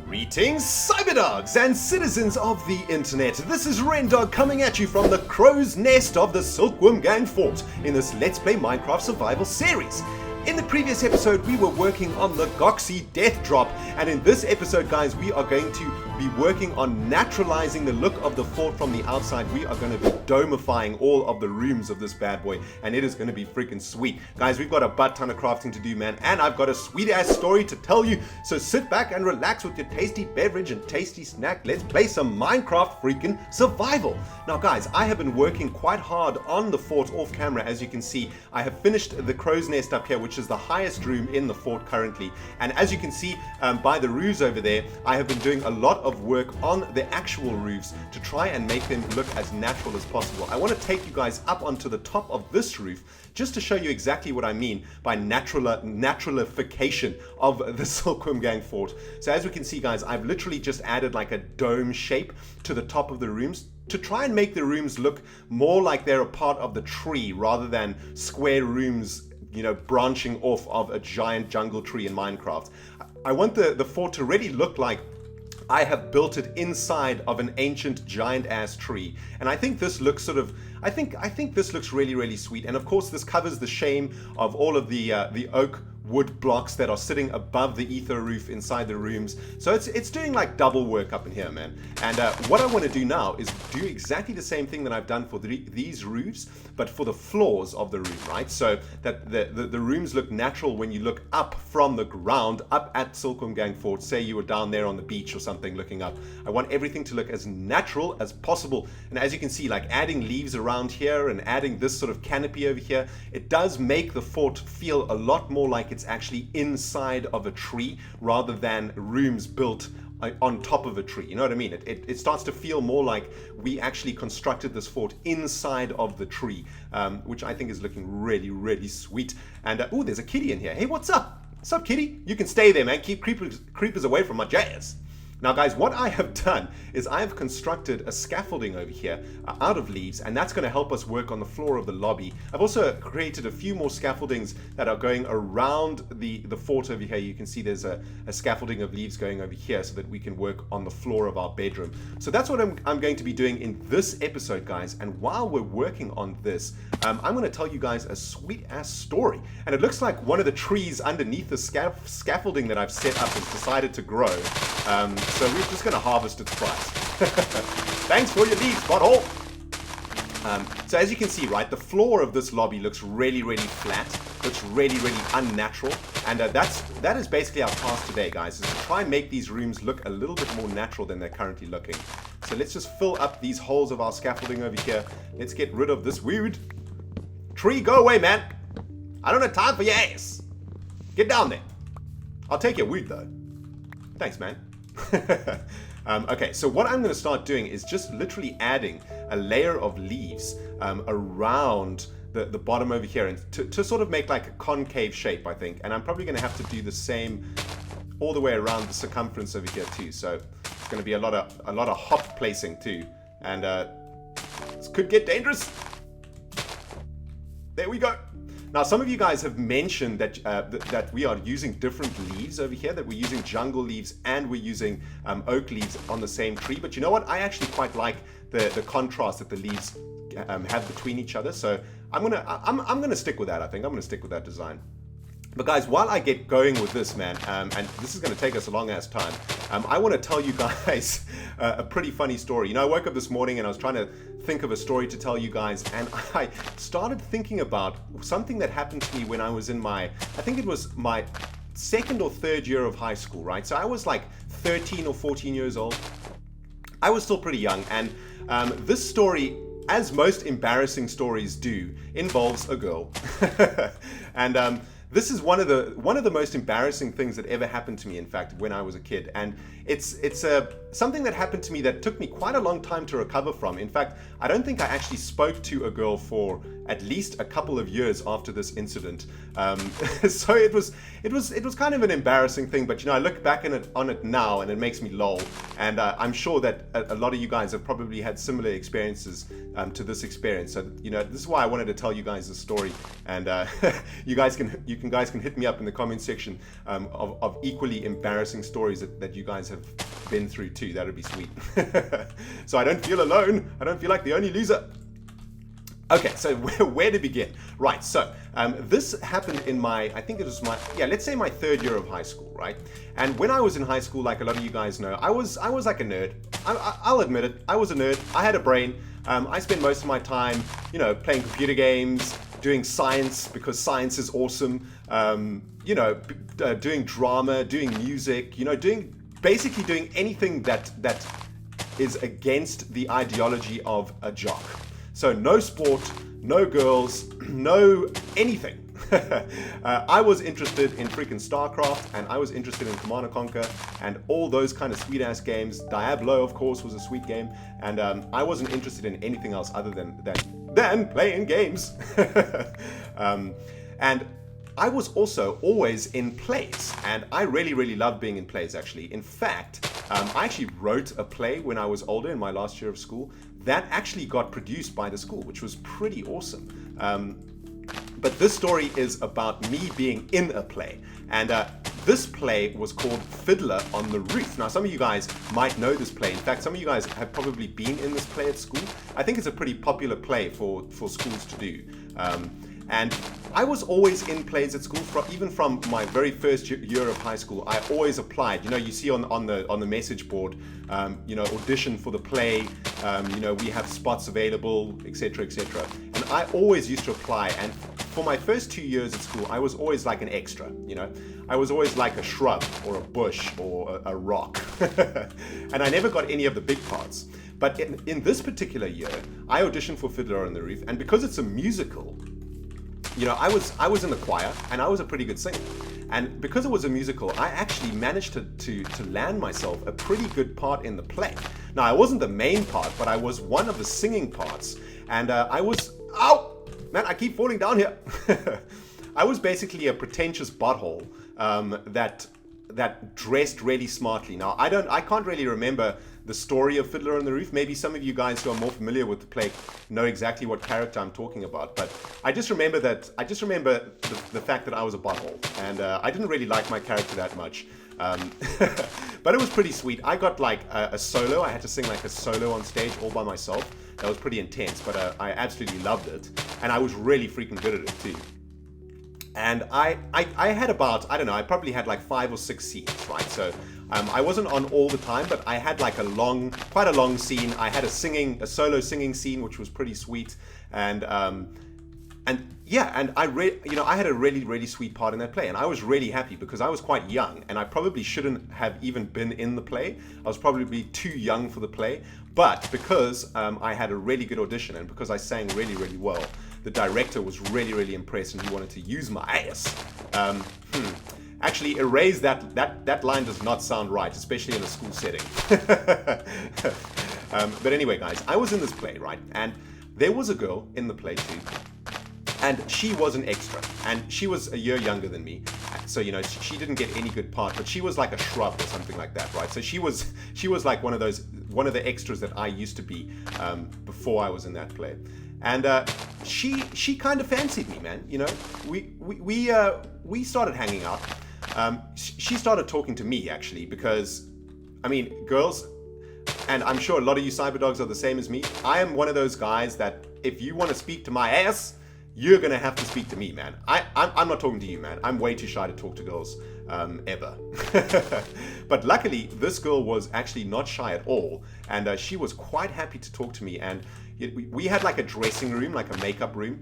Greetings, cyberdogs and citizens of the internet. This is RENDOG coming at you from the crow's nest of the Silkworm Gang Fort in this Let's Play Minecraft Survival series. In the previous episode, we were working on the Goxy Death Drop, and in this episode, guys, we are going to be working on naturalizing the look of the fort from the outside. We are going to be domifying all of the rooms of this bad boy, and it is going to be freaking sweet. Guys, we've got a butt ton of crafting to do, man, and I've got a sweet-ass story to tell you, so sit back and relax with your tasty beverage and tasty snack. Let's play some Minecraft freaking survival. Now, guys, I have been working quite hard on the fort off camera. As you can see, I have finished the crow's nest up here, which is the highest room in the fort currently, and as you can see by the roofs over there, I have been doing a lot of work on the actual roofs to try and make them look as natural as possible. I want to take you guys up onto the top of this roof just to show you exactly what I mean by naturalification of the Silkworm Gang fort. So as we can see, guys, I've literally just added like a dome shape to the top of the rooms to try and make the rooms look more like they're a part of the tree rather than square rooms, you know, branching off of a giant jungle tree in Minecraft. I want the fort to really look like I have built it inside of an ancient giant ass tree, and I think this looks sort of, I think this looks really, really sweet. And of course, this covers the shame of all of the oak wood blocks that are sitting above the ether roof inside the rooms. So it's doing like double work up in here, man. And what I want to do now is do exactly the same thing that I've done for these roofs, but for the floors of the roof, right? So that the rooms look natural when you look up from the ground, up at Silkworm Gang Fort. Say you were down there on the beach or something looking up. I want everything to look as natural as possible. And as you can see, like adding leaves around here and adding this sort of canopy over here, it does make the fort feel a lot more like it's actually inside of a tree rather than rooms built on top of a tree. You know what I mean? It starts to feel more like we actually constructed this fort inside of the tree, which I think is looking really, really sweet. And oh, there's a kitty in here. Hey, what's up? What's up, kitty? You can stay there, man. Keep creepers away from my jazz. Now, guys, what I have done is I have constructed a scaffolding over here out of leaves, and that's going to help us work on the floor of the lobby. I've also created a few more scaffoldings that are going around the fort over here. You can see there's a scaffolding of leaves going over here so that we can work on the floor of our bedroom. So that's what I'm going to be doing in this episode, guys. And while we're working on this, I'm going to tell you guys a sweet-ass story. And it looks like one of the trees underneath the scaffolding that I've set up has decided to grow. So we're just going to harvest its price. Thanks for your leaves, butthole! So as you can see, right, the floor of this lobby looks really, really flat. Looks really, really unnatural. And that is basically our task today, guys, is to try and make these rooms look a little bit more natural than they're currently looking. So let's just fill up these holes of our scaffolding over here. Let's get rid of this weird tree. Go away, man! I don't have time for your ass! Get down there! I'll take your wood, though. Thanks, man. Okay, so what I'm going to start doing is just literally adding a layer of leaves around the bottom over here, and to sort of make like a concave shape, I think. And I'm probably going to have to do the same all the way around the circumference over here too. So it's going to be a lot of hop placing too, and this could get dangerous. There we go. Now, some of you guys have mentioned that that we are using different leaves over here, that we're using jungle leaves and we're using oak leaves on the same tree. But you know what? I actually quite like the contrast that the leaves have between each other. So I'm gonna stick with that. I think I'm gonna stick with that design. But guys, while I get going with this, man, and this is going to take us a long ass time, I want to tell you guys a pretty funny story. You know, I woke up this morning and I was trying to think of a story to tell you guys, and I started thinking about something that happened to me when I was in I think it was my second or third year of high school, right? So I was like 13 or 14 years old. I was still pretty young, and this story, as most embarrassing stories do, involves a girl. And this is one of the most embarrassing things that ever happened to me, in fact, when I was a kid. And it's something that happened to me that took me quite a long time to recover from. In fact, I don't think I actually spoke to a girl for at least a couple of years after this incident. So it was kind of an embarrassing thing, but I look back on it now and it makes me lol. And I'm sure that a lot of you guys have probably had similar experiences to this experience. So this is why I wanted to tell you guys this story. And you guys can hit me up in the comment section of equally embarrassing stories that you guys have been through too. That would be sweet. So I don't feel alone. I don't feel like the only loser. Okay, so where to begin? Right, so this happened in I think it was let's say my third year of high school, right? And when I was in high school, like a lot of you guys know, I was like a nerd. I'll admit it, I was a nerd. I had a brain. I spent most of my time, playing computer games, doing science because science is awesome. Doing drama, doing music, basically doing anything that is against the ideology of a jock. So no sport, no girls, no anything. I was interested in freaking StarCraft, and I was interested in Command & Conquer and all those kind of sweet ass games. Diablo, of course, was a sweet game, and I wasn't interested in anything else other than playing games. And I was also always in plays, and I really, really loved being in plays, actually. In fact, I actually wrote a play when I was older, in my last year of school, that actually got produced by the school, which was pretty awesome. But this story is about me being in a play, and this play was called Fiddler on the Roof. Now, some of you guys might know this play. In fact, some of you guys have probably been in this play at school. I think it's a pretty popular play for schools to do. And I was always in plays at school, even from my very first year of high school. I always applied. You see on the message board, audition for the play. We have spots available, etc., etc. And I always used to apply. And for my first 2 years at school, I was always like an extra. I was always like a shrub or a bush or a rock, and I never got any of the big parts. But in this particular year, I auditioned for Fiddler on the Roof, and because it's a musical. I was in the choir, and I was a pretty good singer. And because it was a musical, I actually managed to land myself a pretty good part in the play. Now, I wasn't the main part, but I was one of the singing parts. And ow! Man, I keep falling down here. I was basically a pretentious butthole that dressed really smartly. Now, I can't really remember the story of Fiddler on the Roof. Maybe some of you guys who are more familiar with the play know exactly what character I'm talking about. But I just remember the fact that I was a butthole, and I didn't really like my character that much. But it was pretty sweet. I got like a solo. I had to sing like a solo on stage all by myself. That was pretty intense, but I absolutely loved it, and I was really freaking good at it too. And I had about, I don't know, I probably had like 5 or 6 scenes, right? So I wasn't on all the time, but I had like quite a long scene. I had a solo singing scene, which was pretty sweet. And I had a really, really sweet part in that play. And I was really happy because I was quite young, and I probably shouldn't have even been in the play. I was probably too young for the play. But because I had a really good audition, and because I sang really, really well, the director was really, really impressed, and he wanted to use my ass. Actually, erase that line. Does not sound right, especially in a school setting. But anyway, guys, I was in this play, right? And there was a girl in the play too, and she was an extra, and she was a year younger than me. So she didn't get any good part, but she was like a shrub or something like that, right? So she was like one of the extras that I used to be before I was in that play. And she kind of fancied me, man. We started hanging out. She started talking to me, actually, because, I mean, girls, and I'm sure a lot of you cyberdogs are the same as me. I am one of those guys that if you want to speak to my ass, you're gonna have to speak to me, man. I'm not talking to you, man. I'm way too shy to talk to girls, ever. But luckily, this girl was actually not shy at all, and she was quite happy to talk to me. And we had like a dressing room, like a makeup room,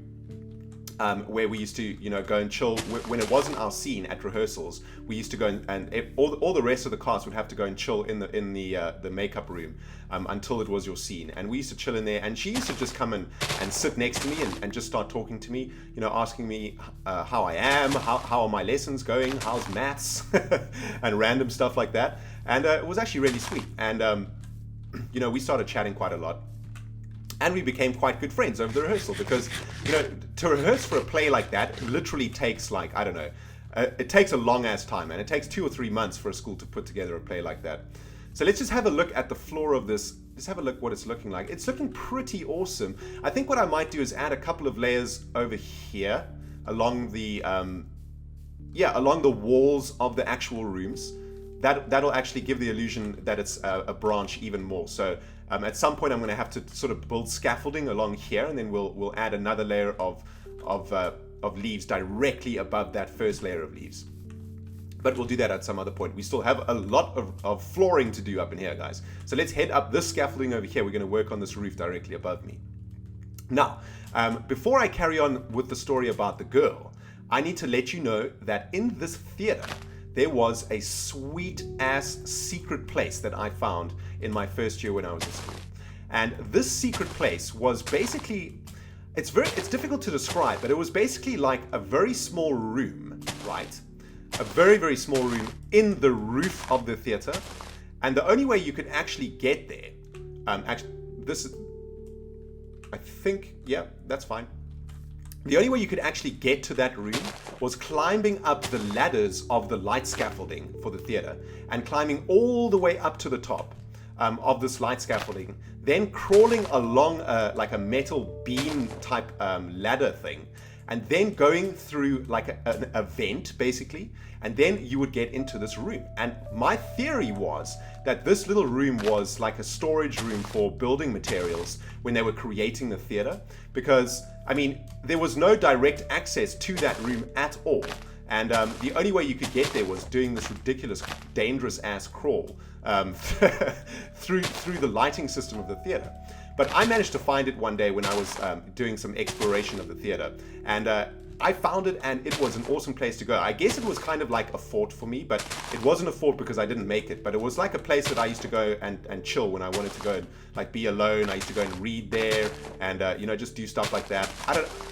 where we used to, you know, go and chill when it wasn't our scene at rehearsals. We used to go and all the rest of the cast would have to go and chill in the makeup room until it was your scene. And we used to chill in there, and she used to just come and sit next to me and just start talking to me, you know, asking me how I am, how are my lessons going, how's maths, and random stuff like that. And it was actually really sweet. And you know, we started chatting quite a lot. And we became quite good friends over the rehearsal because, you know, to rehearse for a play like that literally takes, like, I don't know, it takes a long ass time, and it takes 2 or 3 months for a school to put together a play like that. So let's just have a look at the floor of this. Let's have a look what it's looking like. It's looking pretty awesome. I think what I might do is add a couple of layers over here along the, along the walls of the actual rooms. That'll actually give the illusion that it's a branch even more. So at some point I'm going to have to sort of build scaffolding along here, and then we'll add another layer of leaves directly above that first layer of leaves. But we'll do that at some other point. We still have a lot of flooring to do up in here, guys. So let's head up this scaffolding over here. We're going to work on this roof directly above me. Now, before I carry on with the story about the girl, I need to let you know that in this theater, there was a sweet ass secret place that I found in my first year when I was in school. And this secret place was basically, it's difficult to describe, but it was basically like a very small room, right? A very, very small room in the roof of the theater. And the only way you could actually get there, I think, yeah, that's fine. The only way you could actually get to that room was climbing up the ladders of the light scaffolding for the theater and climbing all the way up to the top of this light scaffolding, then crawling along like a metal beam type ladder thing, and then going through like a vent basically, and then you would get into this room. And my theory was that this little room was like a storage room for building materials when they were creating the theater, because I mean, there was no direct access to that room at all. And the only way you could get there was doing this ridiculous, dangerous ass crawl through the lighting system of the theater. But I managed to find it one day when I was doing some exploration of the theater. And I found it, and it was an awesome place to go. I guess it was kind of like a fort for me, but it wasn't a fort because I didn't make it. But it was like a place that I used to go and chill when I wanted to go and like be alone. I used to go and read there, and you know, just do stuff like that.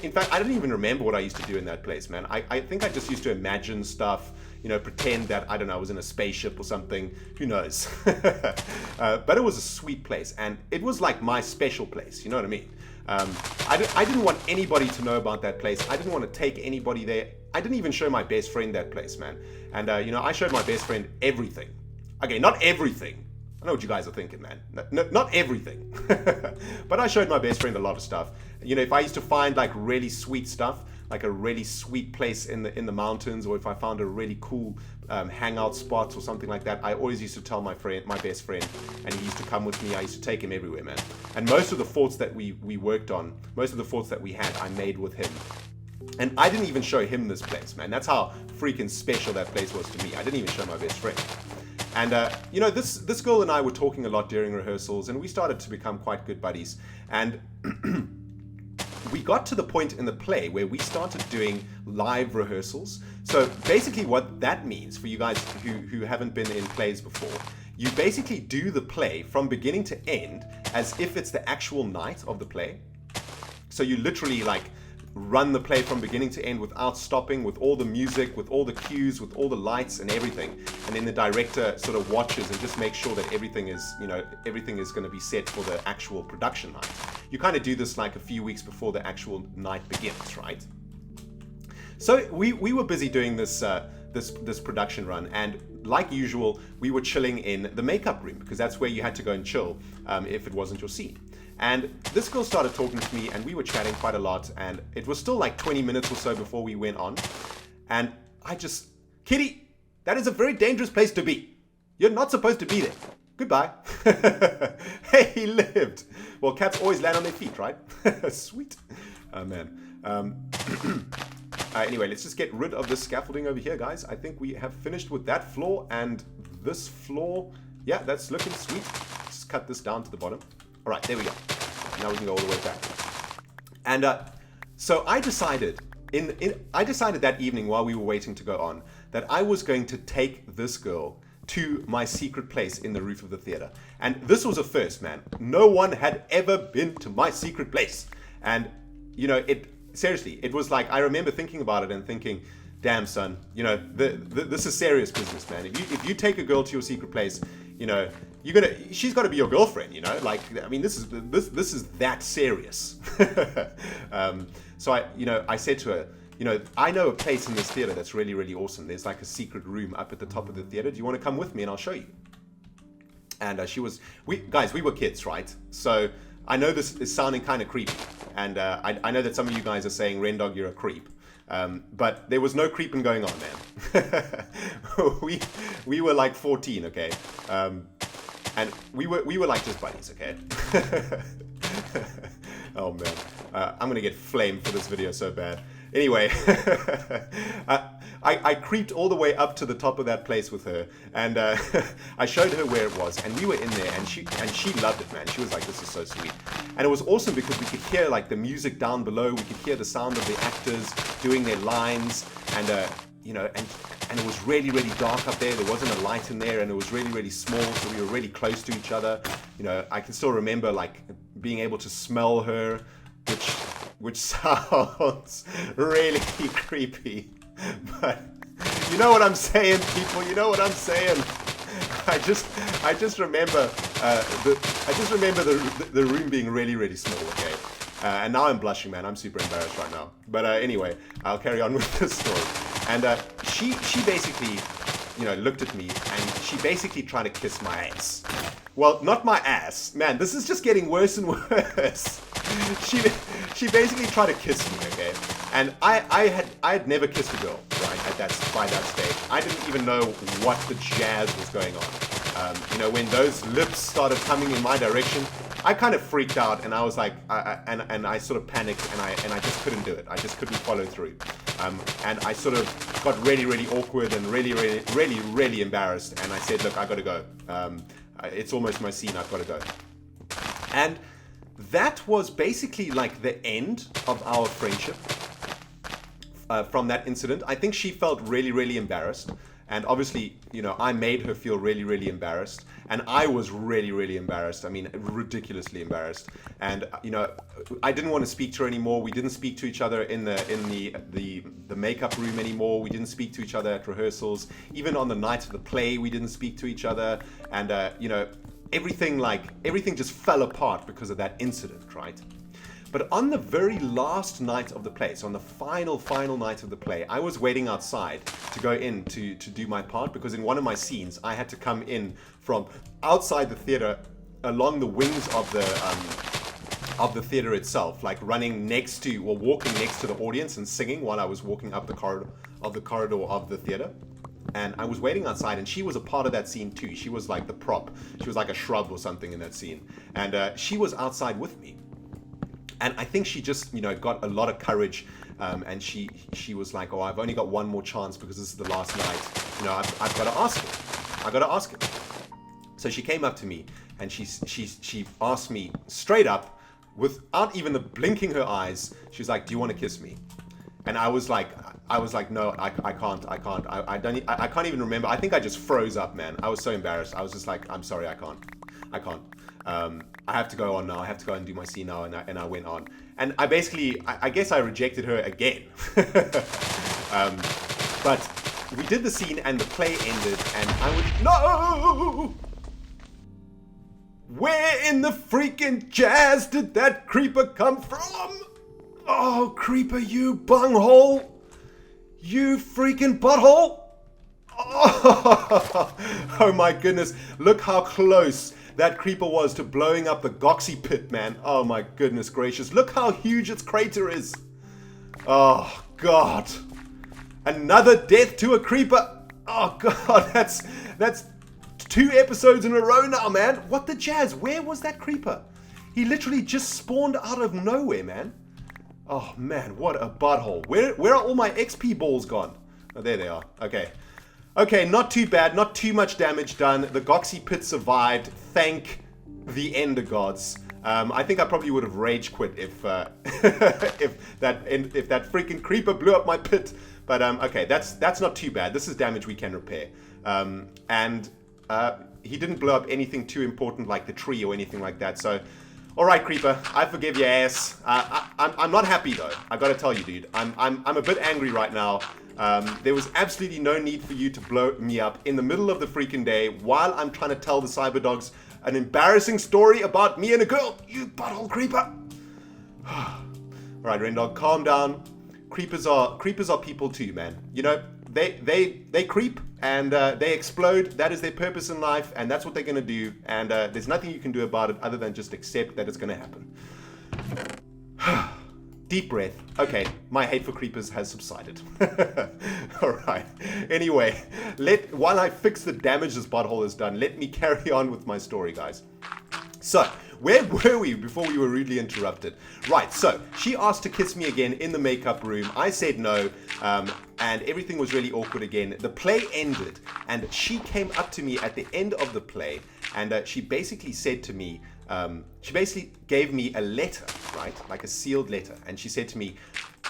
In fact, I don't even remember what I used to do in that place, man. I think I just used to imagine stuff, you know, pretend that, I don't know, I was in a spaceship or something. Who knows? But it was a sweet place, and it was like my special place. You know what I mean? I didn't want anybody to know about that place. I didn't want to take anybody there. I didn't even show my best friend that place, man. And you know, I showed my best friend everything. Okay, not everything. I know what you guys are thinking, man. Not everything. But I showed my best friend a lot of stuff. You know, if I used to find like really sweet stuff, like a really sweet place in the mountains, or if I found a really cool hangout spot or something like that, I always used to tell my best friend, and he used to come with me. I used to take him everywhere, man. And most of the forts that we worked on, most of the forts that we had, I made with him. And I didn't even show him this place, man. That's how freaking special that place was to me. I didn't even show my best friend. And you know, this girl and I were talking a lot during rehearsals, and we started to become quite good buddies. And we got to the point in the play where we started doing live rehearsals. So basically what that means for you guys who haven't been in plays before, you basically do the play from beginning to end as if it's the actual night of the play. So you literally like run the play from beginning to end without stopping, with all the music, with all the cues, with all the lights and everything. And then the director sort of watches and just makes sure that everything is, you know, everything is going to be set for the actual production night. You kind of do this like a few weeks before the actual night begins, right? So we were busy doing this this production run, and like usual, we were chilling in the makeup room because that's where you had to go and chill if it wasn't your scene. And this girl started talking to me, and we were chatting quite a lot, and it was still like 20 minutes or so before we went on. And I just, Kitty, that is a very dangerous place to be. You're not supposed to be there. Goodbye. Hey, he lived. Well, cats always land on their feet, right? Sweet. Oh, man. Anyway, let's just get rid of this scaffolding over here, guys. I think we have finished with that floor, and this floor, yeah, that's looking sweet. Just cut this down to the bottom. All right, there we go. Now we can go all the way back. And so I decided I decided that evening while we were waiting to go on that I was going to take this girl to my secret place in the roof of the theater. And this was a first, man. No one had ever been to my secret place. And, you know, seriously, it was like, I remember thinking about it and thinking, damn, son, you know, this is serious business, man. If you take a girl to your secret place, you know, she's got to be your girlfriend, you know, like, I mean, this is that serious. So I said to her, you know, I know a place in this theater that's really, really awesome. There's like a secret room up at the top of the theater. Do you want to come with me and I'll show you? And we were kids, right? So I know this is sounding kind of creepy. And I know that some of you guys are saying, Rendog, you're a creep. But there was no creeping going on, man. we were like 14, okay? And we were like just buddies, okay? Oh man, I'm gonna get flamed for this video so bad. Anyway, I creeped all the way up to the top of that place with her, and I showed her where it was, and we were in there, and she loved it, man. She was like, "This is so sweet," and it was awesome because we could hear like the music down below. We could hear the sound of the actors doing their lines, and you know, and it was really, really dark up there. There wasn't a light in there, and it was really, really small, so we were really close to each other. You know, I can still remember like being able to smell her, which sounds really creepy, but you know what I'm saying, people. You know what I'm saying. I just remember the room being really, really small. Okay, and now I'm blushing, man. I'm super embarrassed right now. But anyway, I'll carry on with this story. And she basically, you know, looked at me and she basically tried to kiss my ass. Well, not my ass, man. This is just getting worse and worse. She basically tried to kiss me, okay? And I had never kissed a girl, right? By that stage, I didn't even know what the jazz was going on. You know, when those lips started coming in my direction, I kind of freaked out, and I was like, and I sort of panicked, and I just couldn't do it. I just couldn't follow through, and I sort of got really, really awkward and really, really, really, really embarrassed. And I said, look, I got to go. It's almost my scene. I've got to go. And that was basically like the end of our friendship. From that incident, I think she felt really, really embarrassed. And obviously, you know, I made her feel really, really embarrassed. And I was really, really embarrassed. I mean, ridiculously embarrassed. And, you know, I didn't want to speak to her anymore. We didn't speak to each other in the makeup room anymore. We didn't speak to each other at rehearsals. Even on the night of the play, we didn't speak to each other. And, you know, everything just fell apart because of that incident, right? But on the very last night of the play, so on the final night of the play, I was waiting outside to go in to do my part, because in one of my scenes, I had to come in from outside the theater along the wings of the theater itself, like running next to, or walking next to the audience and singing while I was walking up the corridor of the theater. And I was waiting outside, and she was a part of that scene too. She was like the prop. She was like a shrub or something in that scene. And she was outside with me. And I think she just, you know, got a lot of courage, and she was like, oh, I've only got one more chance because this is the last night. You know, I've got to ask her. I've got to ask her. So she came up to me, and she asked me straight up, without even blinking her eyes. She was like, do you want to kiss me? And I was like, no, I can't. I can't even remember. I think I just froze up, man. I was so embarrassed. I was just like, I'm sorry, I can't. I have to go on now. I have to go and do my scene now. And I went on. And I basically, I guess I rejected her again. But we did the scene and the play ended, and I went, no! Where in the freaking jazz did that creeper come from? Oh, creeper, you bunghole! You freaking butthole! Oh my goodness, look how close that creeper was to blowing up the Goxy pit, man. Oh my goodness gracious, look how huge its crater is. Oh god. Another death to a creeper. Oh god, that's 2 episodes in a row now, man. What the jazz? Where was that creeper? He literally just spawned out of nowhere, man. Oh man, what a butthole. Where are all my XP balls gone? Oh, there they are. Okay, not too bad, not too much damage done. The Goxy pit survived, thank the Ender gods. I think I probably would have rage quit if if that freaking creeper blew up my pit. But okay, that's not too bad. This is damage we can repair. And he didn't blow up anything too important like the tree or anything like that. So, all right, creeper, I forgive your ass. I'm not happy though. I gotta tell you, dude. I'm a bit angry right now. There was absolutely no need for you to blow me up in the middle of the freaking day while I'm trying to tell the cyberdogs an embarrassing story about me and a girl. You butthole creeper. All right, Rendog, calm down. Creepers are people too, man. You know, they creep and they explode. That is their purpose in life, and that's what they're gonna do. And there's nothing you can do about it other than just accept that it's gonna happen. Deep breath. Okay, my hate for creepers has subsided. All right. Anyway, while I fix the damage this butthole has done, let me carry on with my story, guys. So, where were we before we were rudely interrupted? Right, so she asked to kiss me again in the makeup room. I said no, and everything was really awkward again. The play ended, and she came up to me at the end of the play, and she basically said to me, she basically gave me a letter, right? Like a sealed letter. And she said to me,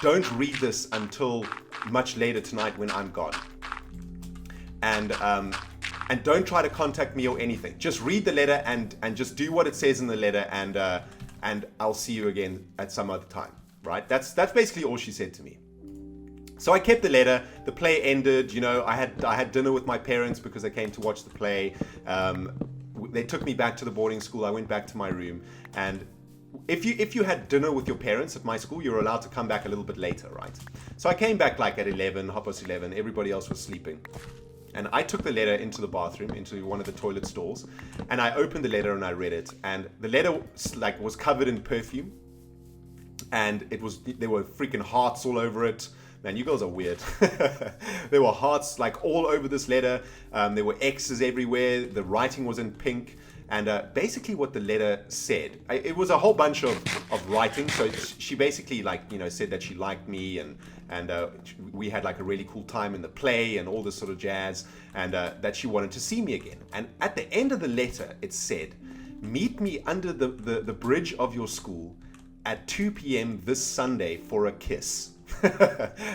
don't read this until much later tonight when I'm gone. And don't try to contact me or anything. Just read the letter and just do what it says in the letter, and I'll see you again at some other time, right? That's basically all she said to me. So I kept the letter. The play ended. You know, I had dinner with my parents because they came to watch the play. They took me back to the boarding school. I went back to my room, and if you had dinner with your parents at my school, you were allowed to come back a little bit later, right? So I came back like at 11, 11:30. Everybody else was sleeping. And I took the letter into the bathroom, into one of the toilet stalls, and I opened the letter and I read it. And the letter was covered in perfume, and there were freaking hearts all over it. Man, you girls are weird. There were hearts like all over this letter. There were X's everywhere. The writing was in pink. And basically what the letter said, it was a whole bunch of writing. So she basically said that she liked me and we had like a really cool time in the play and all this sort of jazz, and that she wanted to see me again. And at the end of the letter, it said, meet me under the bridge of your school at 2 p.m. this Sunday for a kiss.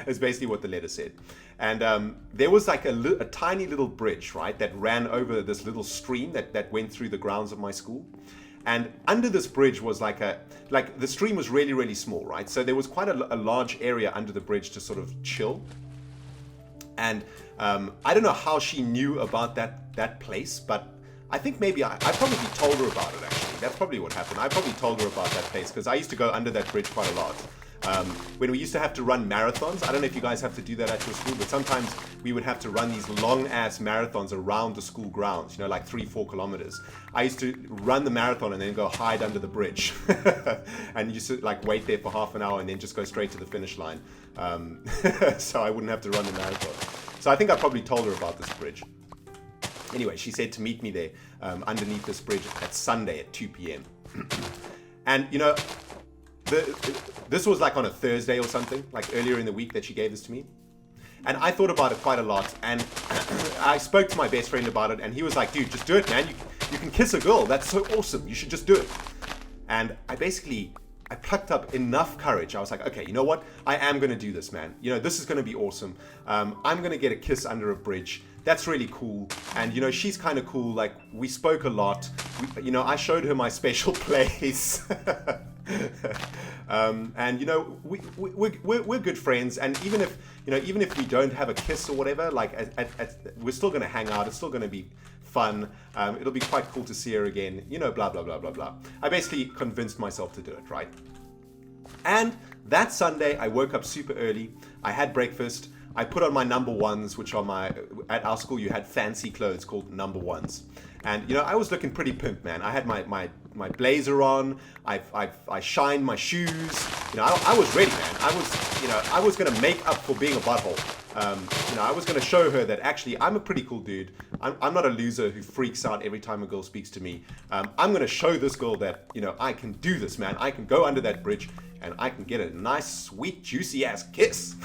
Is basically what the letter said. And there was like a tiny little bridge, right, that ran over this little stream that went through the grounds of my school. And under this bridge was like the stream was really, really small, right? So there was quite a large area under the bridge to sort of chill. And I don't know how she knew about that place, but I think maybe I probably told her about it, actually. That's probably what happened. I probably told her about that place because I used to go under that bridge quite a lot. When we used to have to run marathons, I don't know if you guys have to do that at your school, but sometimes we would have to run these long-ass marathons around the school grounds, like 3-4 kilometers. I used to run the marathon and then go hide under the bridge and used to wait there for half an hour and then just go straight to the finish line, so I wouldn't have to run the marathon. So I think I probably told her about this bridge. Anyway, she said to meet me there underneath this bridge at Sunday at 2 p.m. And this was like on a Thursday or something, like earlier in the week that she gave this to me. And I thought about it quite a lot, and I spoke to my best friend about it, and he was like, dude, just do it, man. You can kiss a girl. That's so awesome. You should just do it. And I plucked up enough courage. I was like, okay, you know what? I am going to do this, man. This is going to be awesome. I'm going to get a kiss under a bridge. That's really cool. And, she's kind of cool. Like, we spoke a lot. I showed her my special place. And we're good friends, and even if we don't have a kiss or whatever, we're still gonna hang out. It's still gonna be fun. It'll be quite cool to see her again. Blah blah blah blah blah. I basically convinced myself to do it, right? And that Sunday, I woke up super early. I had breakfast. I put on my number ones, which are at our school you had fancy clothes called number ones. And I was looking pretty pimp, man. I had my blazer on. I shined my shoes. I was ready, man. I was gonna make up for being a butthole. I was gonna show her that actually I'm a pretty cool dude. I'm not a loser who freaks out every time a girl speaks to me. I'm gonna show this girl that I can do this, man. I can go under that bridge and I can get a nice, sweet, juicy ass kiss.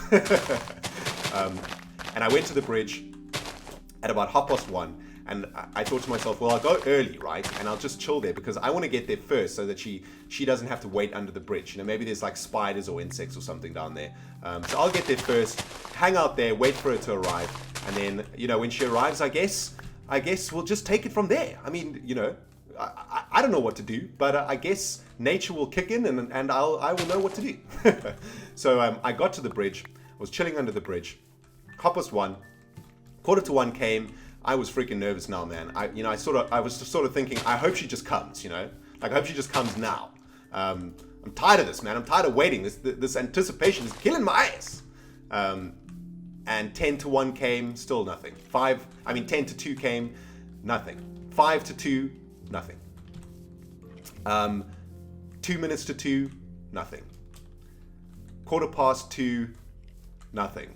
And I went to the bridge at about 1:30, And I thought to myself, well, I'll go early, right? And I'll just chill there because I want to get there first so that she doesn't have to wait under the bridge. You know, maybe there's like spiders or insects or something down there. So I'll get there first, hang out there, wait for her to arrive. And then, you know, when she arrives, I guess we'll just take it from there. I mean, you know, I don't know what to do, but I guess nature will kick in and I will know what to do. So I got to the bridge, was chilling under the bridge, 1:15, 1:45 came. I was freaking nervous now, man. I was just sort of thinking, I hope she just comes, you know? Like, I hope she just comes now. I'm tired of this, man. I'm tired of waiting. This anticipation is killing my ass. And 10:1 came, still nothing. 10:2 came, nothing. 5:2, nothing. 2 minutes to 2, nothing. 2:15, nothing.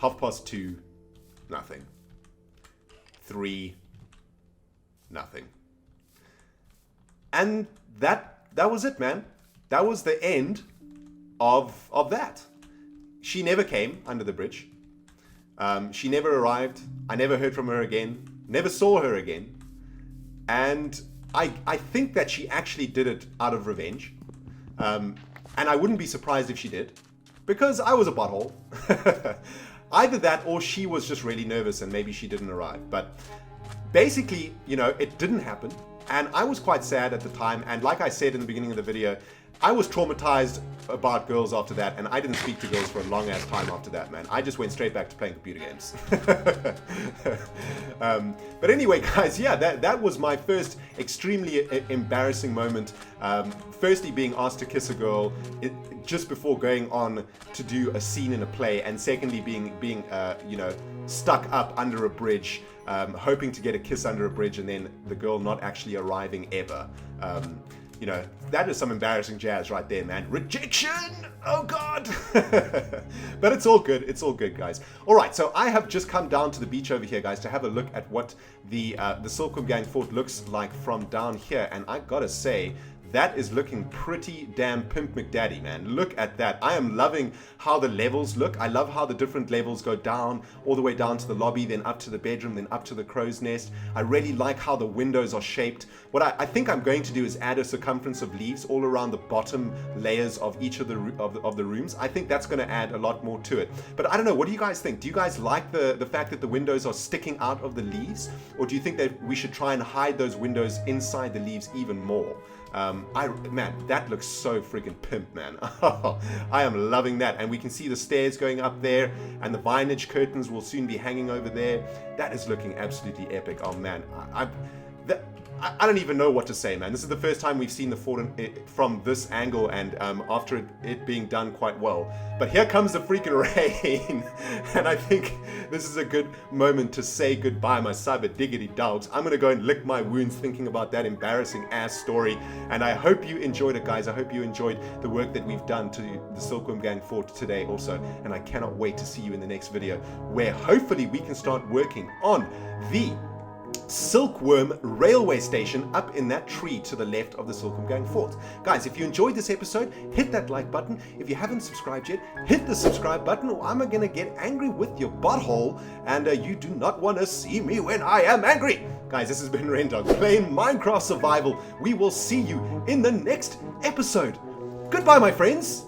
2:30, nothing. 3, nothing. And that was it, man. That was the end of that. She never came under the bridge. She never arrived. I never heard from her again. Never saw her again. And I think that she actually did it out of revenge. And I wouldn't be surprised if she did, because I was a butthole. Either that or she was just really nervous and maybe she didn't arrive. But basically, you know, it didn't happen. And I was quite sad at the time. And like I said in the beginning of the video, I was traumatized about girls after that, and I didn't speak to girls for a long ass time after that, man. I just went straight back to playing computer games. But anyway, guys, yeah, that was my first extremely embarrassing moment. Firstly, being asked to kiss a girl just before going on to do a scene in a play, and secondly, being you know, stuck up under a bridge, hoping to get a kiss under a bridge, and then the girl not actually arriving ever. You know, that is some embarrassing jazz right there, man. Rejection! Oh, God! But it's all good. It's all good, guys. All right, so I have just come down to the beach over here, guys, to have a look at what the Silkworm Gang fort looks like from down here. And I gotta say, that is looking pretty damn Pimp McDaddy, man. Look at that. I am loving how the levels look. I love how the different levels go down, all the way down to the lobby, then up to the bedroom, then up to the crow's nest. I really like how the windows are shaped. What I think I'm going to do is add a circumference of leaves all around the bottom layers of each of the rooms. I think that's going to add a lot more to it. But I don't know, what do you guys think? Do you guys like the fact that the windows are sticking out of the leaves? Or do you think that we should try and hide those windows inside the leaves even more? Man, that looks so freaking pimp, man. I am loving that. And we can see the stairs going up there, and the vinage curtains will soon be hanging over there. That is looking absolutely epic. Oh man, I don't even know what to say, man. This is the first time we've seen the fort from this angle, and after it being done quite well. But here comes the freaking rain, and I think this is a good moment to say goodbye, my cyber diggity dogs. I'm gonna go and lick my wounds thinking about that embarrassing ass story, and I hope you enjoyed it, guys. I hope you enjoyed the work that we've done to the Silkworm Gang fort today also, and I cannot wait to see you in the next video, where hopefully we can start working on the Silkworm railway station up in that tree to the left of the Silkworm Gang fort. Guys, if you enjoyed this episode, hit that like button. If you haven't subscribed yet, hit the subscribe button, or I'm gonna get angry with your butthole, and you do not want to see me when I am angry. Guys, this has been Rendog playing Minecraft Survival. We will see you in the next episode. Goodbye, my friends.